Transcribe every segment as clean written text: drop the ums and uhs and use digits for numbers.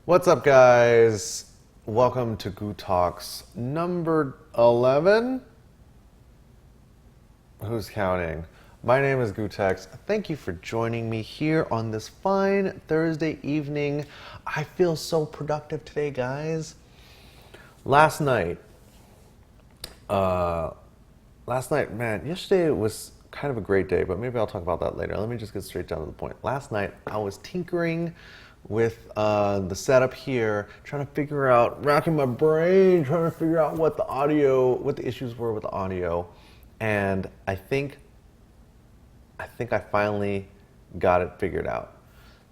What's up, guys? Welcome to gootalks number 11. Who's counting? My name is gootecks. Thank you for joining me here on this fine Thursday evening. I feel so productive today, guys. Last night, man, yesterday was kind of a great day, but maybe I'll talk about that later. Let me just get straight down to the point. Last night, I was tinkering with the setup here, trying to figure out, racking my brain, trying to figure out what the issues were with the audio, and I think I finally got it figured out.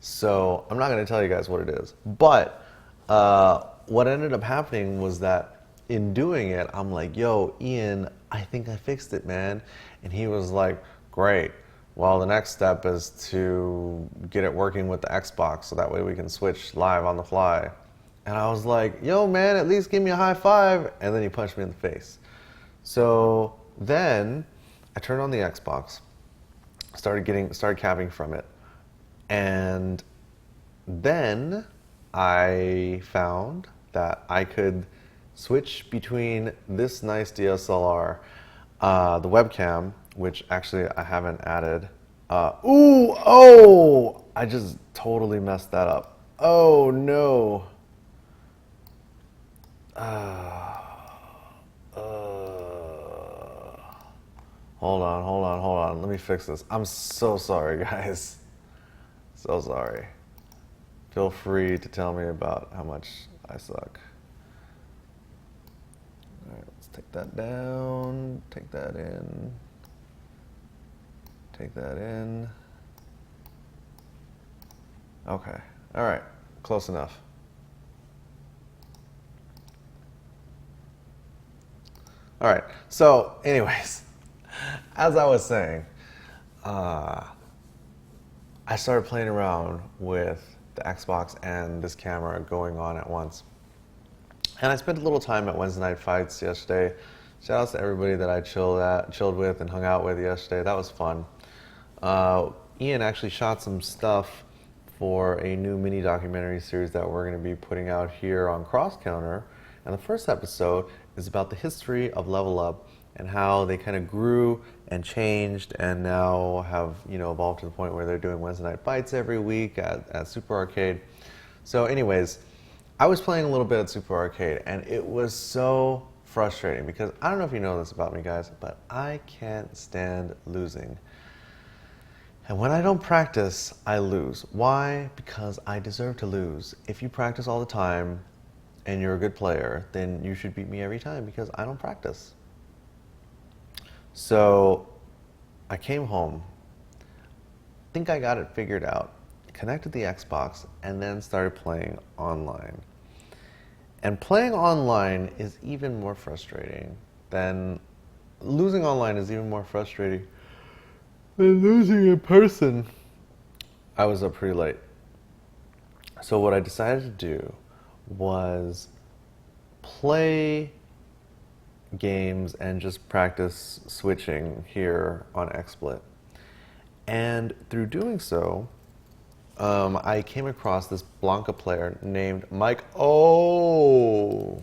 So I'm not going to tell you guys what it is, but what ended up happening was that in doing it, I'm like, yo, Ian, I think I fixed it, man. And he was like, great. Well, the next step is to get it working with the Xbox so that way we can switch live on the fly. And I was like, yo, man, at least give me a high five. And then he punched me in the face. So then I turned on the Xbox, started capping from it. And then I found that I could switch between this nice DSLR, the webcam, which actually I haven't added. I just totally messed that up. Oh no. Hold on. Let me fix this. I'm so sorry, guys. So sorry. Feel free to tell me about how much I suck. All right, let's take that down, take that in, take that in. Okay, all right, close enough. All right, so anyways, as I was saying, I started playing around with the Xbox and this camera going on at once. And I spent a little time at Wednesday Night Fights yesterday. Shout out to everybody that I chilled with and hung out with yesterday. That was fun. Ian actually shot some stuff for a new mini documentary series that we're going to be putting out here on Cross Counter. And the first episode is about the history of Level Up and how they kind of grew and changed and now have, evolved to the point where they're doing Wednesday Night Fights every week at Super Arcade. So anyways, I was playing a little bit at Super Arcade and it was so frustrating because I don't know if you know this about me, guys, but I can't stand losing. And when I don't practice, I lose. Why? Because I deserve to lose. If you practice all the time and you're a good player, then you should beat me every time because I don't practice. So I came home, think I got it figured out, connected the Xbox, and then started playing online. And playing online is even more frustrating than losing online is even more frustrating than losing in person. I was up pretty late. So what I decided to do was play games and just practice switching here on XSplit. And through doing so, I came across this Blanca player named Mike O.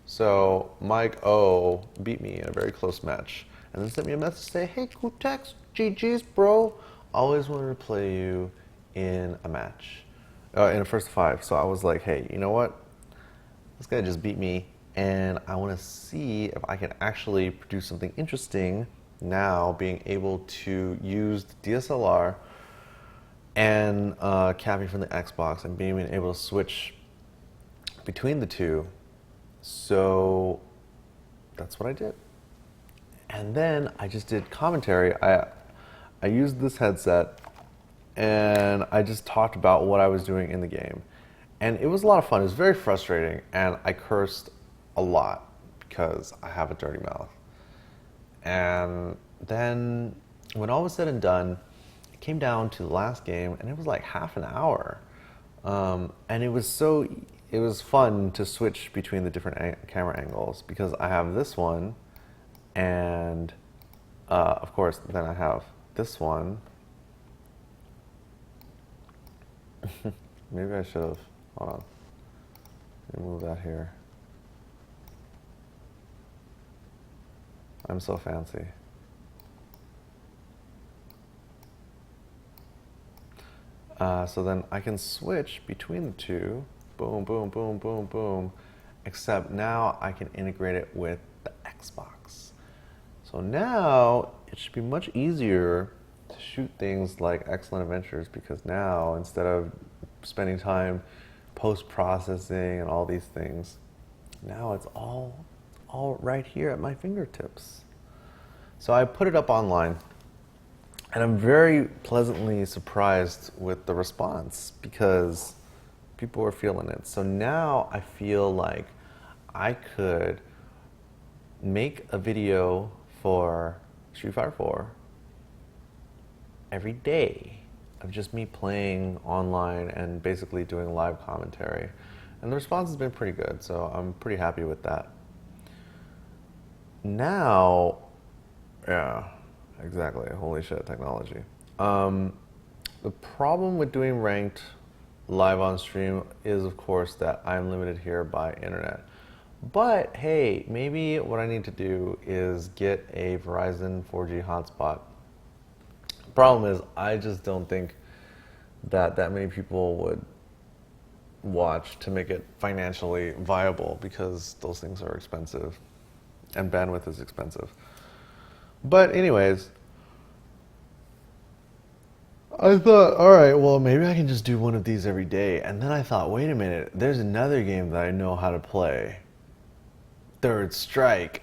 So Mike O beat me in a very close match and then sent me a message to say, hey, gootex, GG's, bro. Always wanted to play you in a match, in a first 5. So I was like, hey, you know what? This guy just beat me and I want to see if I can actually produce something interesting now, being able to use the DSLR and capping from the Xbox and being able to switch between the two. So that's what I did. And then I just did commentary. I used this headset and I just talked about what I was doing in the game. And it was a lot of fun. It was very frustrating and I cursed a lot because I have a dirty mouth. And then when all was said and done, it came down to the last game and it was like half an hour. And it was fun to switch between the different camera angles because I have this one and of course then I have this one. Maybe I should have, hold on. Let me move that here. I'm so fancy. So then I can switch between the two. Boom, boom, boom, boom, boom. Except now I can integrate it with the Xbox. So now it should be much easier to shoot things like Excellent Adventures, because now instead of spending time post-processing and all these things, now it's all right here at my fingertips. So I put it up online, and I'm very pleasantly surprised with the response because people are feeling it. So now I feel like I could make a video for Street Fighter 4 every day of just me playing online and basically doing live commentary. And the response has been pretty good, so I'm pretty happy with that. Now, yeah, exactly, holy shit, technology. The problem with doing ranked live on stream is, of course, that I'm limited here by internet. But hey, maybe what I need to do is get a Verizon 4G hotspot. The problem is, I just don't think that many people would watch to make it financially viable, because those things are expensive and bandwidth is expensive. But anyways, I thought, all right, well, maybe I can just do one of these every day. And then I thought, wait a minute, there's another game that I know how to play. Third Strike.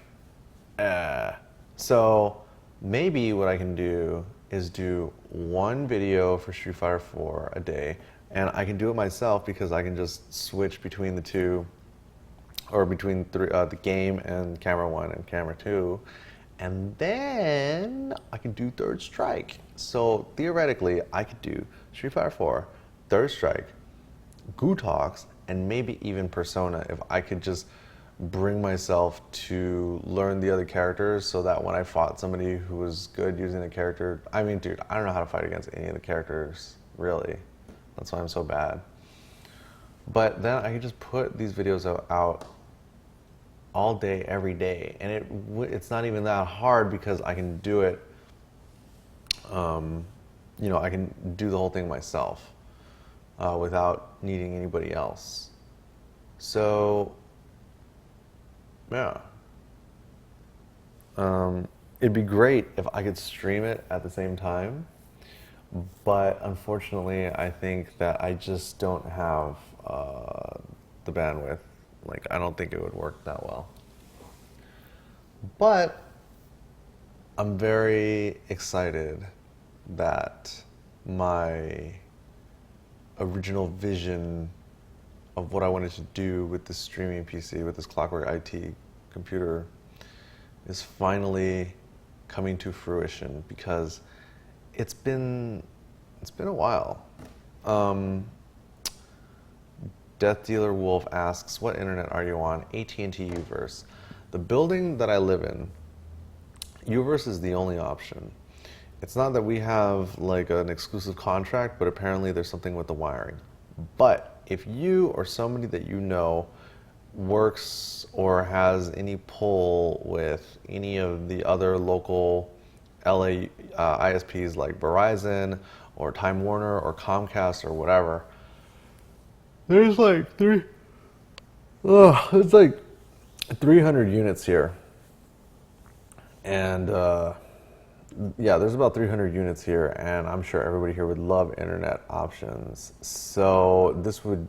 So maybe what I can do is do one video for Street Fighter 4 a day, and I can do it myself because I can just switch between the two, or between the game and camera 1 and camera 2, and then I can do Third Strike. So theoretically, I could do Street Fighter 4, Third Strike, gootalks, and maybe even Persona if I could just bring myself to learn the other characters, so that when I fought somebody who was good using the character, I mean, dude, I don't know how to fight against any of the characters, really. That's why I'm so bad. But then I could just put these videos out all day, every day, and it's not even that hard because I can do it. You know, I can do the whole thing myself without needing anybody else. So, yeah. It'd be great if I could stream it at the same time, but unfortunately, I think that I just don't have the bandwidth. Like, I don't think it would work that well. But I'm very excited that my original vision of what I wanted to do with this streaming PC, with this Clockwork IT computer, is finally coming to fruition, because it's been a while. Death Dealer Wolf asks, what internet are you on? AT&T Uverse. The building that I live in, Uverse is the only option. It's not that we have like an exclusive contract, but apparently there's something with the wiring. But if you or somebody that you know works or has any pull with any of the other local LA ISPs like Verizon or Time Warner or Comcast or whatever, there's like it's like 300 units here. And yeah, there's about 300 units here, and I'm sure everybody here would love internet options. So this would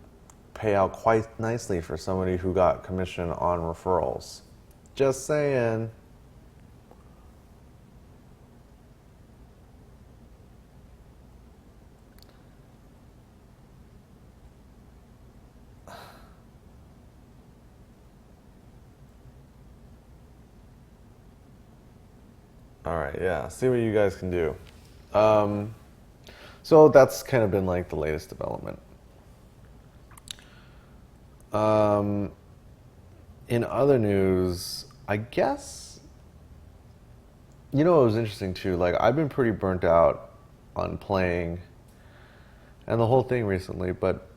pay out quite nicely for somebody who got commission on referrals. Just saying. All right, yeah, see what you guys can do. So that's kind of been like the latest development. In other news, I guess, you know, it was interesting too. Like, I've been pretty burnt out on playing and the whole thing recently, but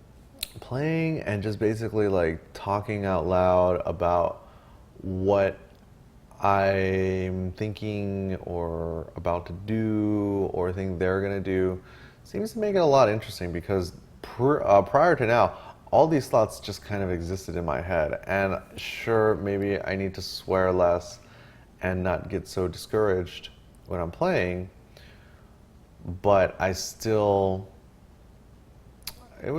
playing and just basically like talking out loud about what I'm thinking or about to do or think they're gonna do seems to make it a lot interesting because prior to now, all these thoughts just kind of existed in my head. And sure, maybe I need to swear less and not get so discouraged when I'm playing, but it was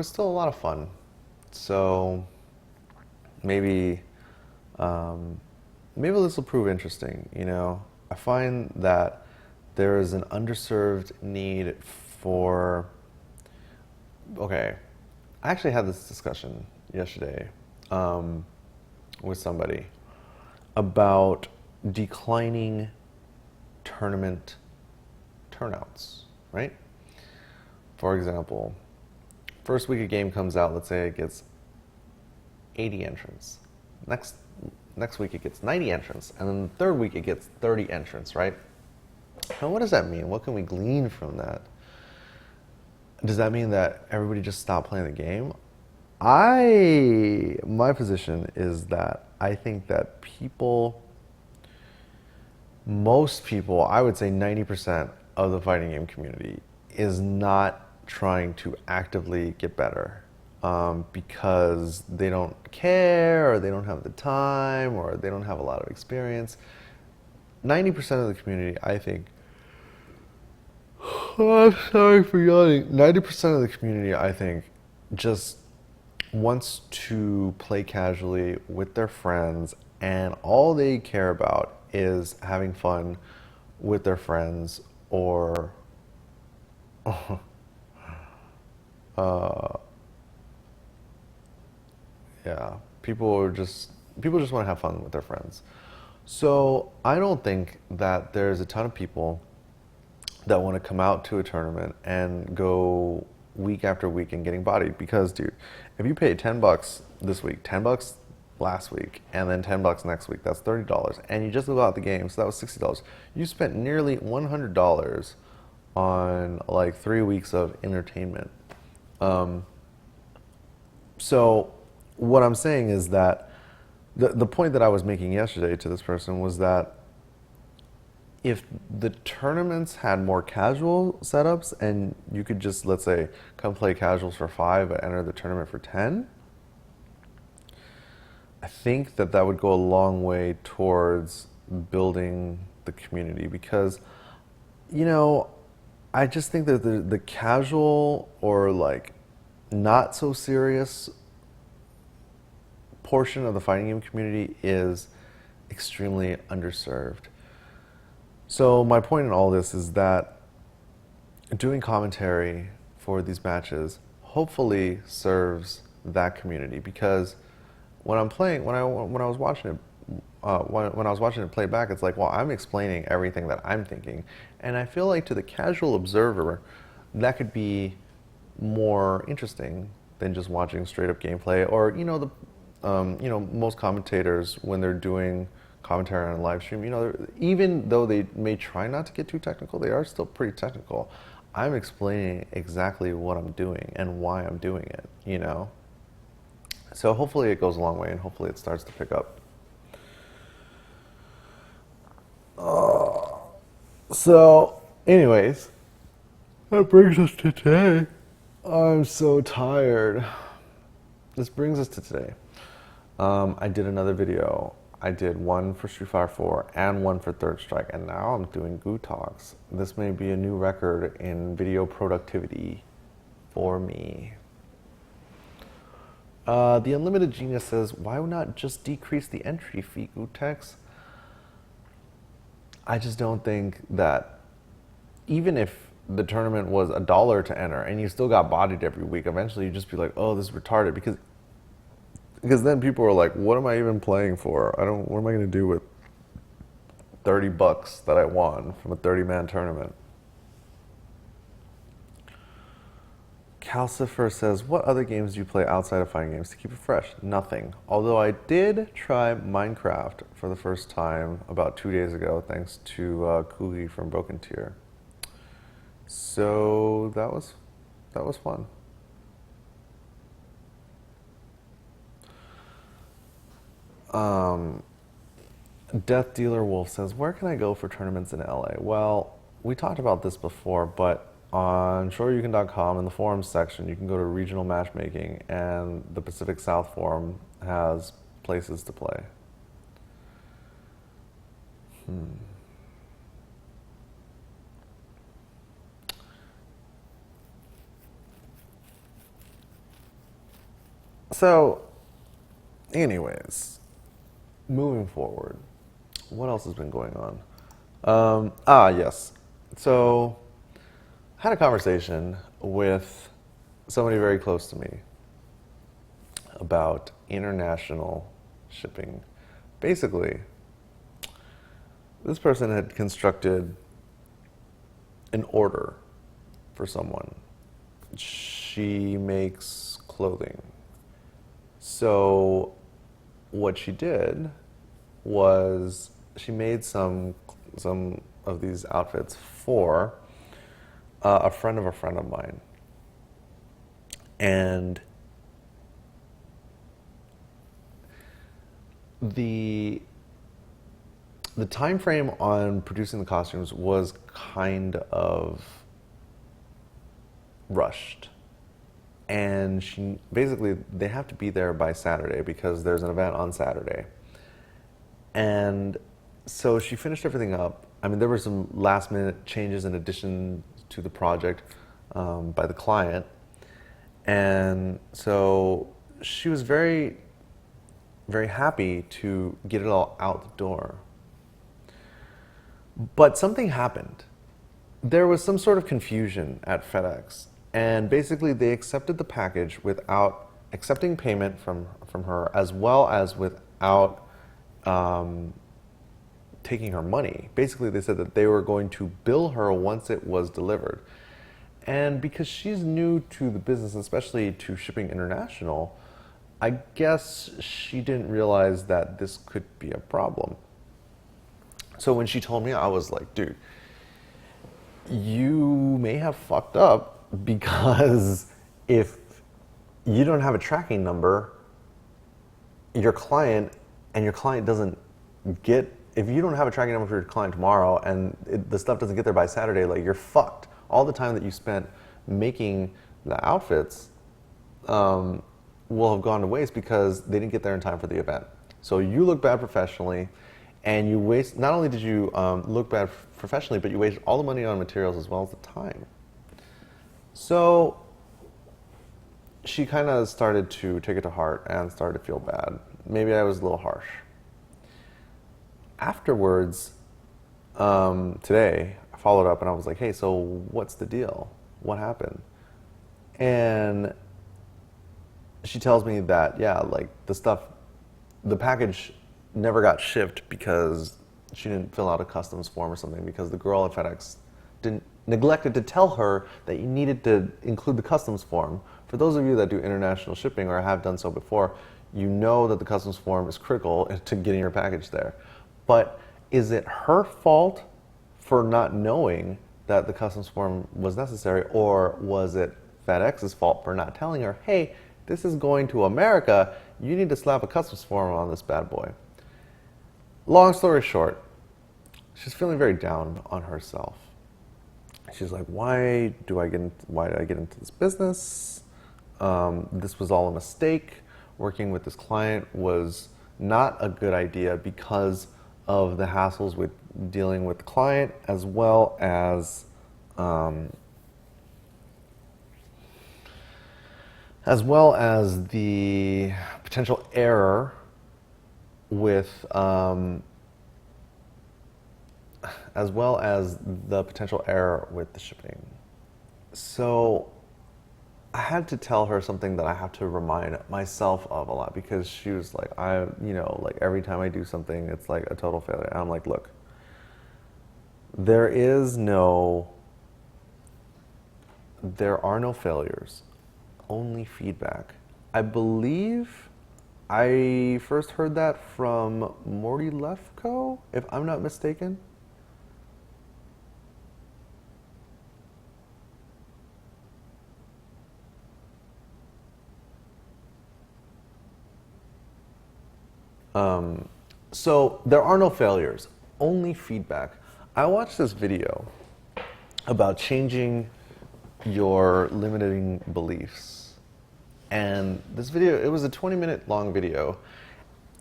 still a lot of fun. So maybe, maybe this will prove interesting. You know, I find that there is an underserved need for. Okay, I actually had this discussion yesterday with somebody about declining tournament turnouts, right? For example, first week a game comes out, let's say it gets 80 entrants. Next week it gets 90 entrants, and then the third week it gets 30 entrants, right? And what does that mean? What can we glean from that? Does that mean that everybody just stopped playing the game? My position is that I think that most people, I would say 90% of the fighting game community is not trying to actively get better because they don't care or they don't have the time or they don't have a lot of experience. 90% of the community, I think, oh, I'm sorry for yawning. 90% of the community, I think, just wants to play casually with their friends, and all they care about is having fun with their friends or yeah, people just want to have fun with their friends. So I don't think that there's a ton of people that want to come out to a tournament and go week after week and getting bodied. Because, dude, if you pay $10 this week, $10 last week, and then $10 next week, that's $30. And you just about the game, so that was $60. You spent nearly $100 on like 3 weeks of entertainment. So what I'm saying is that the point that I was making yesterday to this person was that if the tournaments had more casual setups and you could just, let's say, come play casuals for 5 but enter the tournament for 10, I think that would go a long way towards building the community because, you know, I just think that the casual or like not so serious portion of the fighting game community is extremely underserved. So my point in all this is that doing commentary for these matches hopefully serves that community because when I'm playing, when I was watching it, when I was watching it play back, it's like, well, I'm explaining everything that I'm thinking, and I feel like to the casual observer, that could be more interesting than just watching straight up gameplay. Or most commentators when they're doing commentary on a live stream, even though they may try not to get too technical, they are still pretty technical. I'm explaining exactly what I'm doing and why I'm doing it, So hopefully it goes a long way and hopefully it starts to pick up. So, anyways, that brings us to today. I'm so tired. This brings us to today. I did another video. I did one for Street Fighter 4 and one for Third Strike, and now I'm doing gootalks. This may be a new record in video productivity for me. The Unlimited Genius says, why not just decrease the entry fee, gootex? I just don't think that even if the tournament was $1 to enter and you still got bodied every week, eventually you just be like, oh, this is retarded, because then people are like, what am I even playing for? What am I going to do with $30 that I won from a 30-man tournament? Calcifer says, what other games do you play outside of fighting games to keep it fresh? Nothing. Although I did try Minecraft for the first time about 2 days ago, thanks to Coogie from Broken Tier. So that was fun. Death Dealer Wolf says, where can I go for tournaments in LA? Well, we talked about this before, but on shoryuken.com in the forums section, you can go to regional matchmaking, and the Pacific South Forum has places to play. So, anyways, moving forward, what else has been going on? Yes. So, I had a conversation with somebody very close to me about international shipping. Basically, this person had constructed an order for someone. She makes clothing. So what she did was she made some of these outfits for a friend of mine. And the time frame on producing the costumes was kind of rushed. And she basically, they have to be there by Saturday because there's an event on Saturday. And so she finished everything up. I mean, there were some last minute changes in addition to the project by the client. And so she was very, very happy to get it all out the door. But something happened. There was some sort of confusion at FedEx. And basically, they accepted the package without accepting payment from her, as well as without taking her money. Basically, they said that they were going to bill her once it was delivered. And because she's new to the business, especially to shipping international, I guess she didn't realize that this could be a problem. So when she told me, I was like, dude, you may have fucked up, because if you don't have a tracking number, your client doesn't get, if you don't have a tracking number for your client tomorrow and the stuff doesn't get there by Saturday, like, you're fucked. All the time that you spent making the outfits will have gone to waste because they didn't get there in time for the event. So you look bad professionally, and you waste, not only did you look bad professionally, but you wasted all the money on materials as well as the time. So she kind of started to take it to heart and started to feel bad. Maybe I was a little harsh. Afterwards, today, I followed up and I was like, hey, so what's the deal? What happened? And she tells me that, yeah, like, the package never got shipped because she didn't fill out a customs form or something, because the girl at FedEx neglected to tell her that you needed to include the customs form. For those of you that do international shipping or have done so before, you know that the customs form is critical to getting your package there. But is it her fault for not knowing that the customs form was necessary, or was it FedEx's fault for not telling her, hey, this is going to America, you need to slap a customs form on this bad boy? Long story short, she's feeling very down on herself. She's like, why did I get into this business? This was all a mistake. Working with this client was not a good idea because of the hassles with dealing with the client, as well as the potential error with the shipping. So I had to tell her something that I have to remind myself of a lot, because she was like, like, every time I do something, it's like a total failure. And I'm like, look, there are no failures, only feedback. I believe I first heard that from Morty Lefko, if I'm not mistaken. So there are no failures, only feedback. I watched this video about changing your limiting beliefs. And this video, it was a 20-minute long video,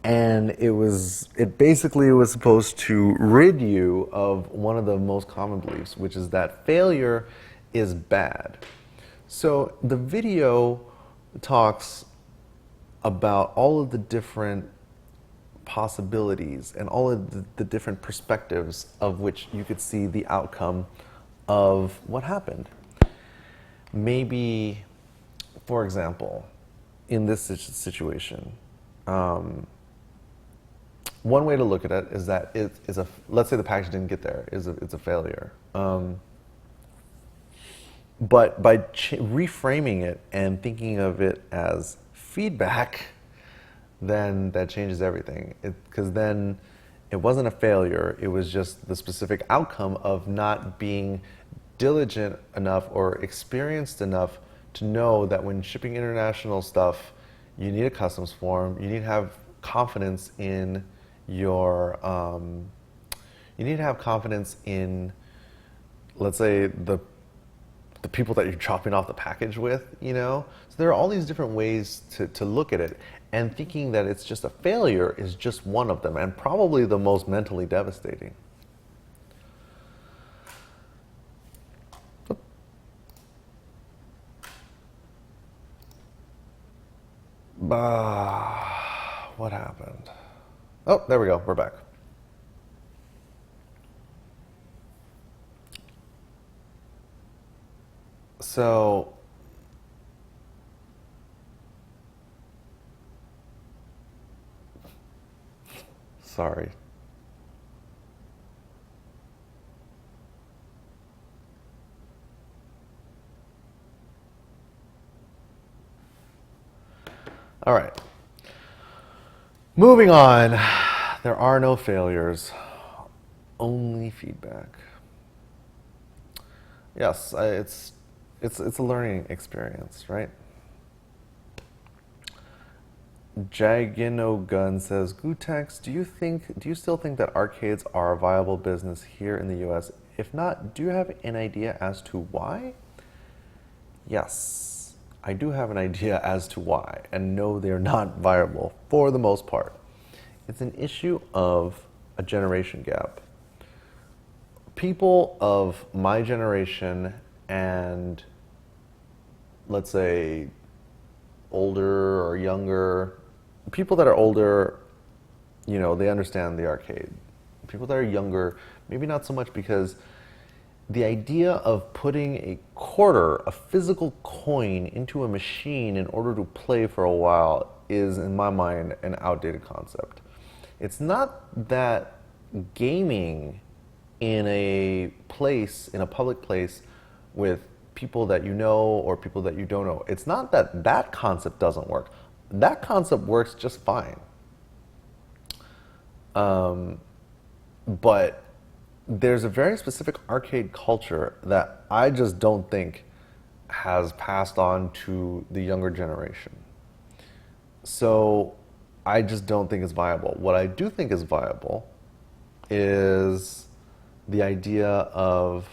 and it basically was supposed to rid you of one of the most common beliefs, which is that failure is bad. So the video talks about all of the different possibilities and all of the different perspectives of which you could see the outcome of what happened. Maybe, for example, in this situation, one way to look at it is that it is let's say the package didn't get there, it's a failure. But by reframing it and thinking of it as feedback, then that changes everything. Because then it wasn't a failure, it was just the specific outcome of not being diligent enough or experienced enough to know that when shipping international stuff, you need a customs form, you need to have confidence in your, you need to have confidence in, let's say, the people that you're dropping off the package with, you know? So there are all these different ways to look at it, and thinking that it's just a failure is just one of them, and probably the most mentally devastating. What happened? Oh, there we go, we're back. So, sorry. All right. Moving on. There are no failures, only feedback. Yes, it's a learning experience, right? Jaginogun says, "Gootecks, do you still think that arcades are a viable business here in the U.S.? If not, do you have an idea as to why?" Yes, I do have an idea as to why, and no, they're not viable for the most part. It's an issue of a generation gap. People of my generation and, let's say, older or younger, people that are older, you know, they understand the arcade. People that are younger, maybe not so much, because the idea of putting a quarter, a physical coin, into a machine in order to play for a while is, in my mind, an outdated concept. It's not that gaming in a place, in a public place with people that you know or people that you don't know, it's not that that concept doesn't work. That concept works just fine. But there's a very specific arcade culture that I just don't think has passed on to the younger generation. So I just don't think it's viable. What I do think is viable is the idea of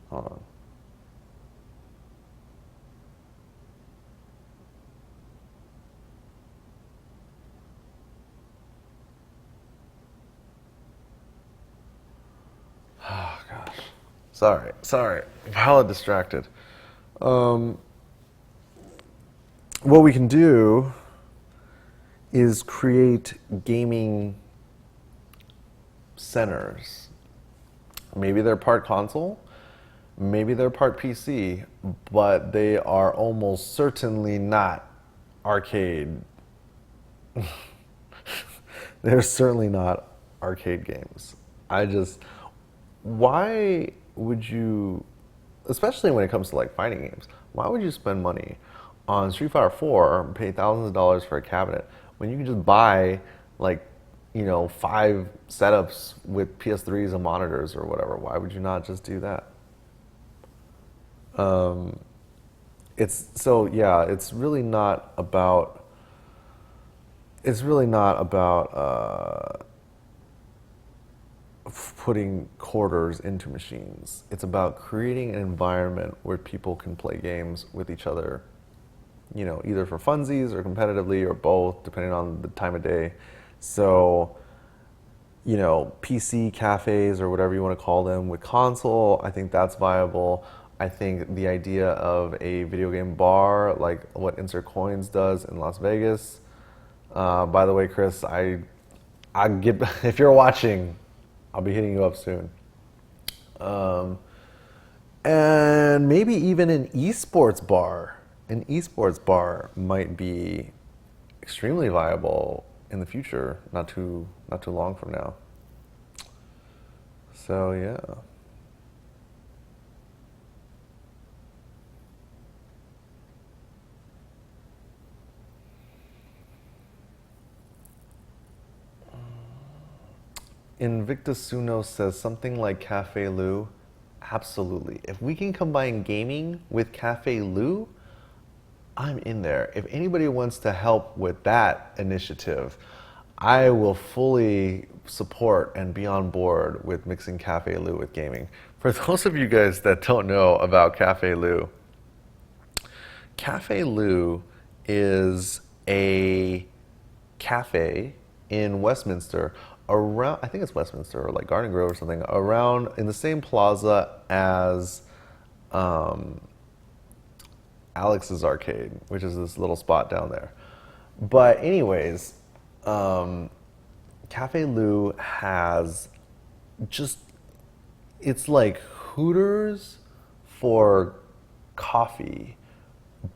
hold on. Oh gosh. Sorry. I'm hella distracted. What we can do is create gaming centers. Maybe they're part console, maybe they're part PC, but they are almost certainly not arcade. They're certainly not arcade games. Why would you, especially when it comes to like fighting games, why would you spend money on Street Fighter 4 and pay thousands of dollars for a cabinet when you can just buy like, you know, 5 setups with PS3s and monitors or whatever. Why would you not just do that? It's so yeah. It's really not about putting quarters into machines. It's about creating an environment where people can play games with each other, you know, either for funsies or competitively or both, depending on the time of day. So, you know, PC cafes or whatever you want to call them with console, I think that's viable. I think the idea of a video game bar, like what Insert Coins does in Las Vegas. By the way, Chris, I get if you're watching, I'll be hitting you up soon. And maybe even an esports bar. An esports bar might be extremely viable in the future, not too long from now. So yeah. Invictus Suno says something like Cafe Lou. Absolutely. If we can combine gaming with Cafe Lou, I'm in there. If anybody wants to help with that initiative, I will fully support and be on board with mixing Cafe Lou with gaming. For those of you guys that don't know about Cafe Lou is a cafe in Westminster, around, I think it's Westminster or like Garden Grove or something, around in the same plaza as Alex's Arcade, which is this little spot down there. But anyways, Cafe Lou has just, it's like Hooters for coffee,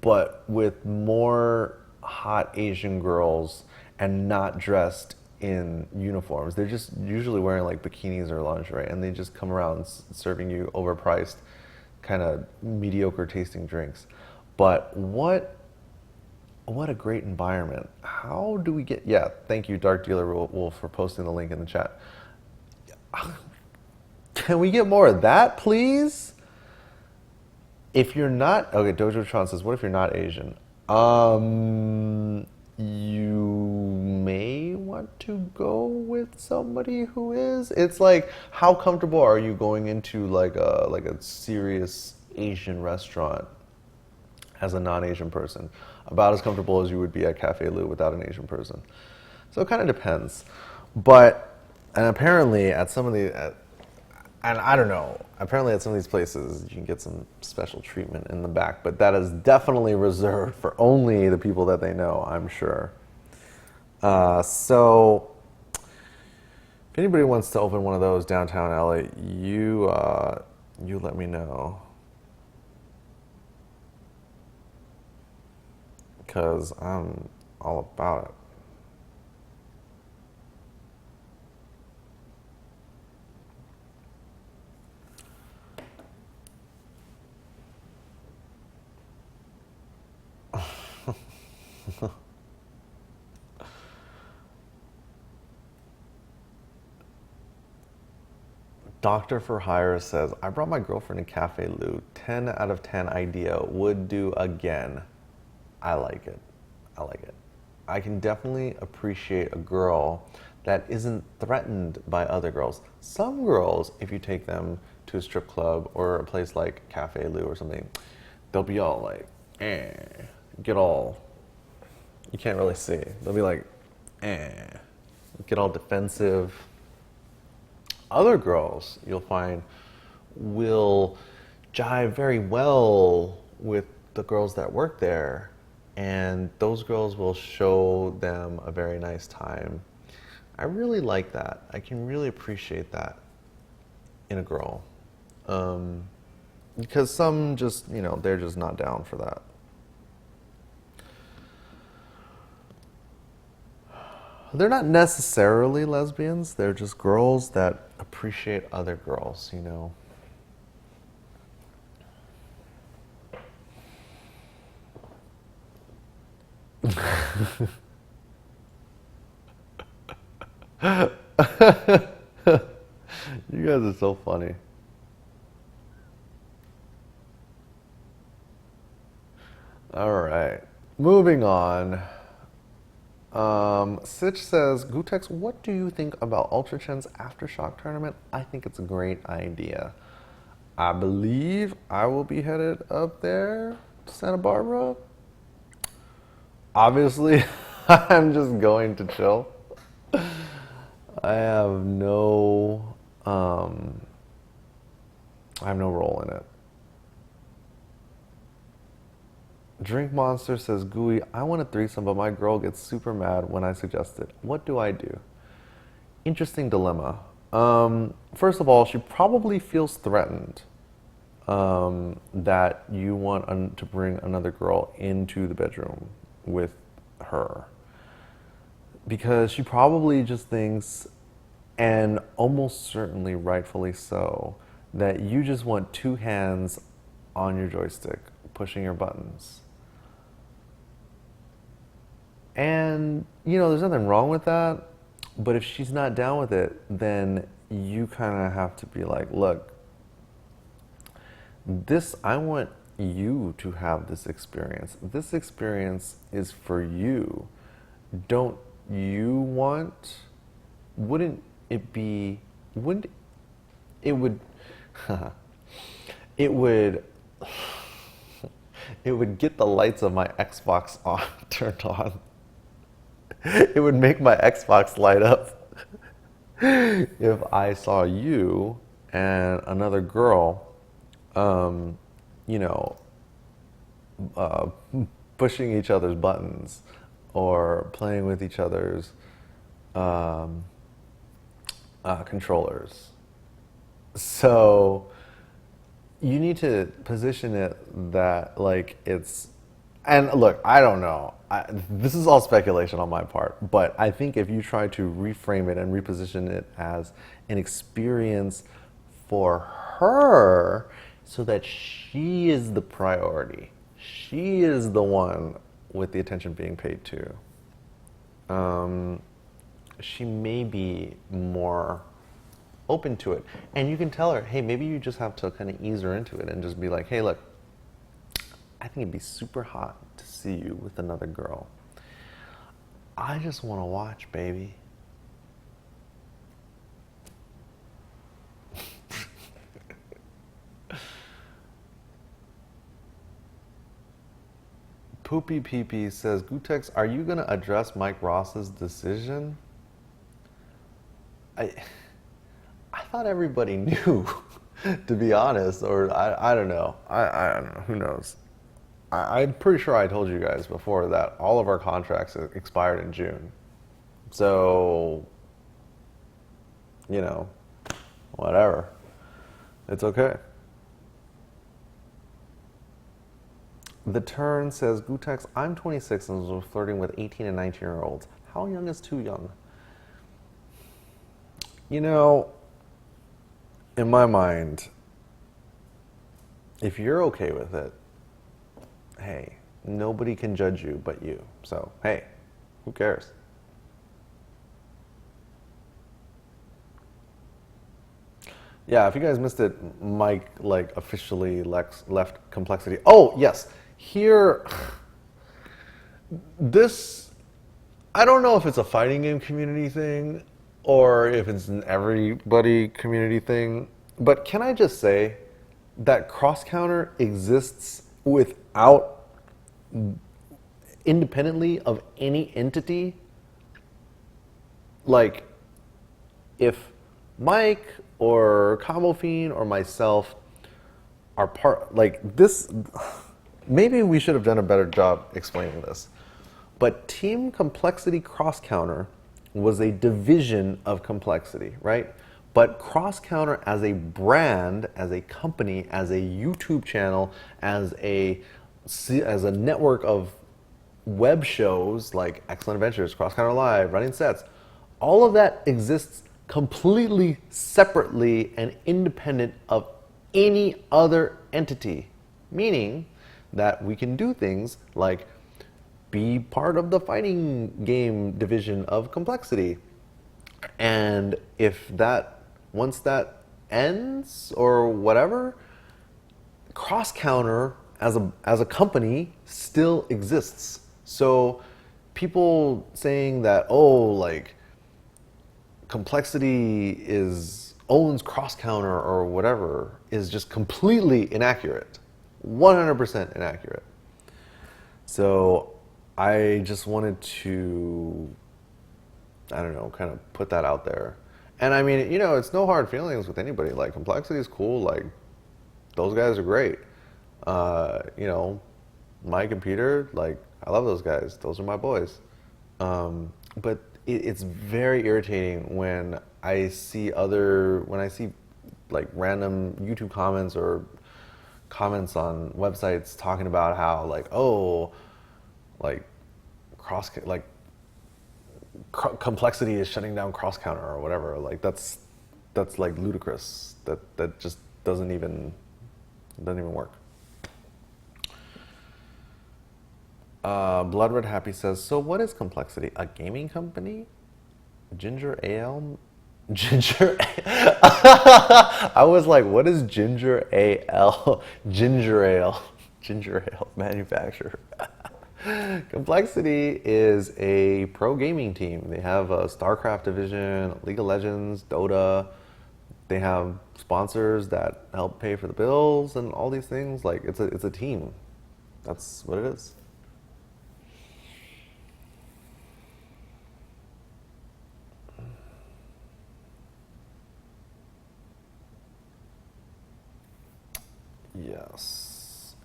but with more hot Asian girls and not dressed in uniforms. They're just usually wearing like bikinis or lingerie, and they just come around serving you overpriced, kind of mediocre tasting drinks. But what a great environment. How do we get, yeah, thank you, Dark Dealer Wolf, for posting the link in the chat. Can we get more of that, please? If you're not, okay, Dojo Tron says, what if you're not Asian? You may want to go with somebody who is. It's like, how comfortable are you going into like a serious Asian restaurant as a non-Asian person? About as comfortable as you would be at Cafe Lou without an Asian person. So it kind of depends. But, and apparently at some of the, and I don't know, apparently at some of these places you can get some special treatment in the back, but that is definitely reserved for only the people that they know, I'm sure. So if anybody wants to open one of those downtown LA, you let me know. Because I'm all about it. Doctor for Hire says, I brought my girlfriend to Cafe Lou. 10 out of 10 idea. Would do again. I like it. I like it. I can definitely appreciate a girl that isn't threatened by other girls. Some girls, if you take them to a strip club or a place like Cafe Lou or something, they'll be all like, get all, you can't really see. They'll be like, get all defensive. Other girls, you'll find, will jive very well with the girls that work there, and those girls will show them a very nice time. I really like that. I can really appreciate that in a girl. Because some just, you know, they're just not down for that. They're not necessarily lesbians, they're just girls that appreciate other girls, you know. You guys are so funny. All right, moving on. Sitch says, Gootex, what do you think about Ultra Chen's Aftershock tournament? I think it's a great idea. I believe I will be headed up there to Santa Barbara. Obviously, I'm just going to chill. I have no, I have no role in it. Drink Monster says, Gooey, I want a threesome, but my girl gets super mad when I suggest it. What do I do? Interesting dilemma. First of all, she probably feels threatened that you want to bring another girl into the bedroom with her. Because she probably just thinks, and almost certainly rightfully so, that you just want two hands on your joystick pushing your buttons. And, you know, there's nothing wrong with that, but if she's not down with it, then you kind of have to be like, look, I want you to have this experience. This experience is for you. Don't you want, wouldn't it would, it would get the lights of my Xbox turned on. It would make my Xbox light up if I saw you and another girl, you know, pushing each other's buttons or playing with each other's controllers. So you need to position it that like it's, and look, I don't know. This is all speculation on my part, but I think if you try to reframe it and reposition it as an experience for her so that she is the priority, she is the one with the attention being paid to, she may be more open to it. And you can tell her, hey, maybe you just have to kind of ease her into it and just be like, hey, look, I think it'd be super hot to see you with another girl. I just want to watch, baby. Poopy Peepee says, Gootex, are you going to address Mike Ross's decision? I thought everybody knew, to be honest, or I don't know. I don't know. Who knows? I'm pretty sure I told you guys before that all of our contracts expired in June. So, you know, whatever. It's okay. The Turn says, Gootex, I'm 26 and was flirting with 18 and 19-year-olds. How young is too young? You know, in my mind, if you're okay with it, hey, nobody can judge you but you. So, hey, who cares? Yeah, if you guys missed it, Mike like officially left Complexity. Oh, yes. Here, this, I don't know if it's a fighting game community thing or if it's an everybody community thing, but can I just say that cross counter exists without, independently of any entity? Like, if Mike or Combo Fiend or myself are part, like this, maybe we should have done a better job explaining this. But Team Complexity Cross Counter was a division of Complexity, right? But Cross Counter as a brand, as a company, as a YouTube channel, as a network of web shows like Excellent Adventures, Cross Counter Live, Running Sets, all of that exists completely separately and independent of any other entity. Meaning that we can do things like be part of the fighting game division of Complexity, And once that ends or whatever, Cross Counter as a company still exists. So people saying that, oh, like Complexity owns Cross Counter or whatever is just completely inaccurate. 100% inaccurate. So I just wanted to, I don't know, kind of put that out there. And I mean, it's no hard feelings with anybody. Like, Complexity is cool. Like, those guys are great. My computer, like, I love those guys. Those are my boys. But it's very irritating when I see like random YouTube comments or comments on websites talking about how like, oh, like Complexity is shutting down Cross Counter or whatever. Like that's like ludicrous. That just doesn't even work. Blood Red Happy says, so what is Complexity? A gaming company? Ginger Ale? Ginger Ale? I was like, what is Ginger Ale? Ginger Ale. Ginger Ale manufacturer. Complexity is a pro gaming team. They have a StarCraft division, League of Legends, Dota. They have sponsors that help pay for the bills and all these things. Like, it's a team. That's what it is. Yes.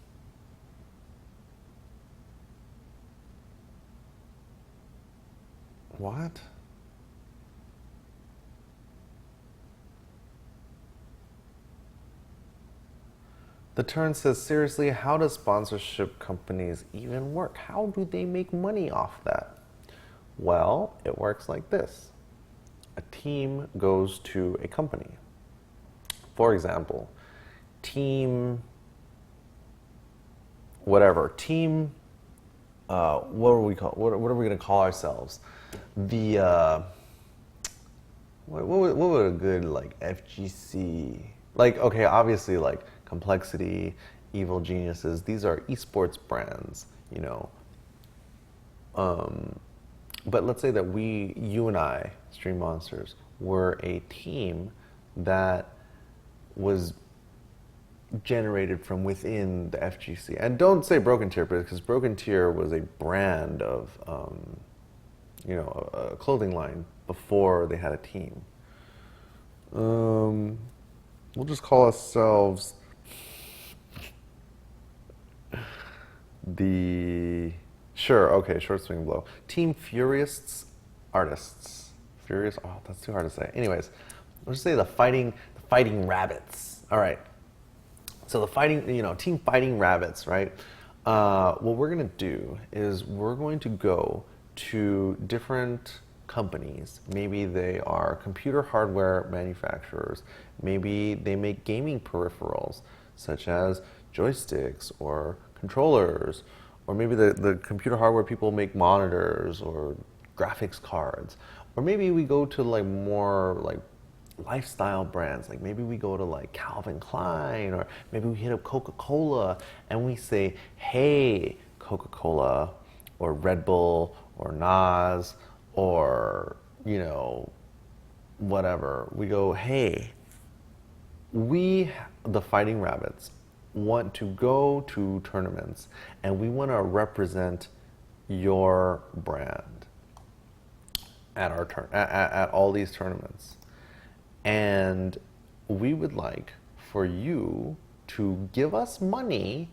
What? The Turn says, seriously, how does sponsorship companies even work? How do they make money off that? Well, it works like this. A team goes to a company. For example, team whatever, team what are we going to call ourselves? The what would a good like FGC, like, okay, obviously like Complexity, Evil Geniuses, these are esports brands, but let's say that you and I, Stream Monsters, were a team that was generated from within the FGC. And don't say Broken Tier, because Broken Tier was a brand of, a clothing line before they had a team. We'll just call ourselves Short Swing Blow. Team Furious Artists. Furious, oh, that's too hard to say. Anyways, let's just say the Fighting Rabbits. All right. So the Team Fighting Rabbits, right? What we're gonna do is we're going to go to different companies. Maybe they are computer hardware manufacturers. Maybe they make gaming peripherals, such as joysticks or controllers, or maybe the computer hardware people make monitors or graphics cards, or maybe we go to like more like lifestyle brands, like maybe we go to like Calvin Klein, or maybe we hit up Coca-Cola and we say, hey, Coca-Cola or Red Bull or NOS or whatever. We go, hey, we, the Fighting Rabbits, want to go to tournaments and we want to represent your brand at at all these tournaments. And we would like for you to give us money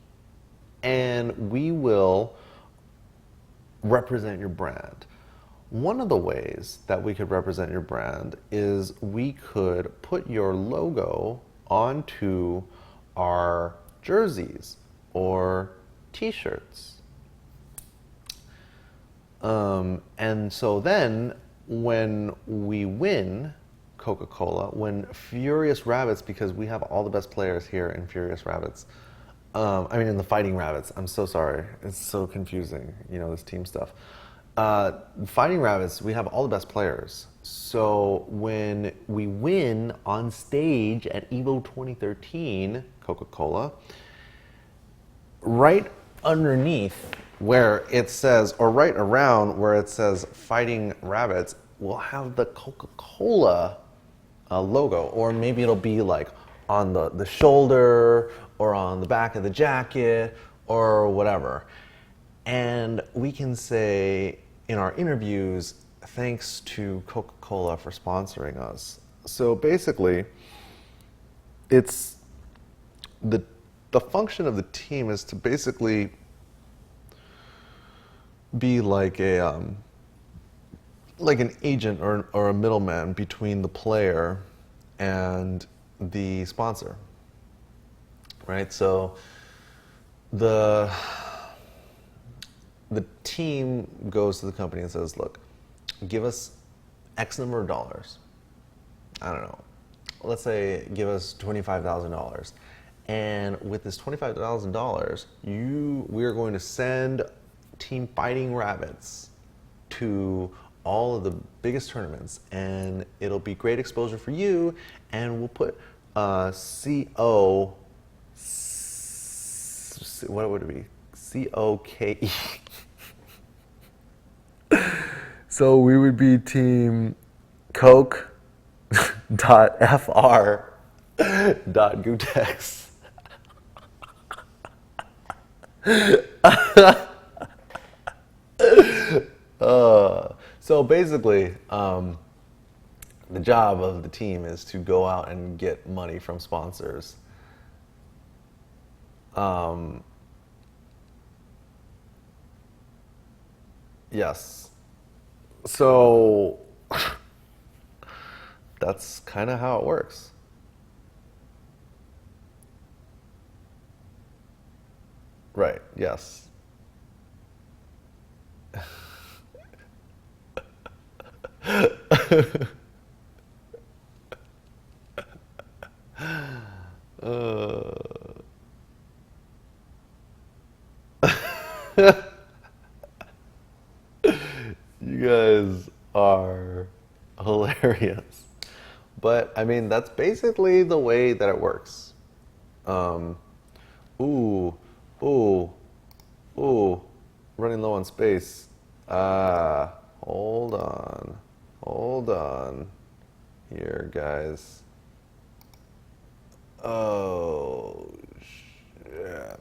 and we will represent your brand. One of the ways that we could represent your brand is we could put your logo onto our jerseys or t-shirts. And so then when we win Coca-Cola, when Furious Rabbits, because we have all the best players here in Furious Rabbits, in the Fighting Rabbits, I'm so sorry, it's so confusing, this team stuff. Fighting rabbits, we have all the best players. So when we win on stage at Evo 2013, Coca-Cola, right underneath where it says, or right around where it says Fighting Rabbits, we'll have the Coca-Cola logo, or maybe it'll be like on the shoulder or on the back of the jacket or whatever. And we can say in our interviews, thanks to Coca-Cola for sponsoring us. So basically, it's the function of the team is to basically be like a like an agent or a middleman between the player and the sponsor, right? So the team goes to the company and says, look, give us X number of dollars. I don't know. Let's say give us $25,000. And with this $25,000, we are going to send Team Fighting Rabbits to all of the biggest tournaments, and it'll be great exposure for you, and we'll put what would it be? COKE. So we would be Team Coke.fr.gootecks. So basically, the job of the team is to go out and get money from sponsors. Yes. So that's kind of how it works. Right, yes. You guys are hilarious. But, I mean, that's basically the way that it works. Ooh, ooh, ooh, running low on space. Hold on here, guys. Oh, shit.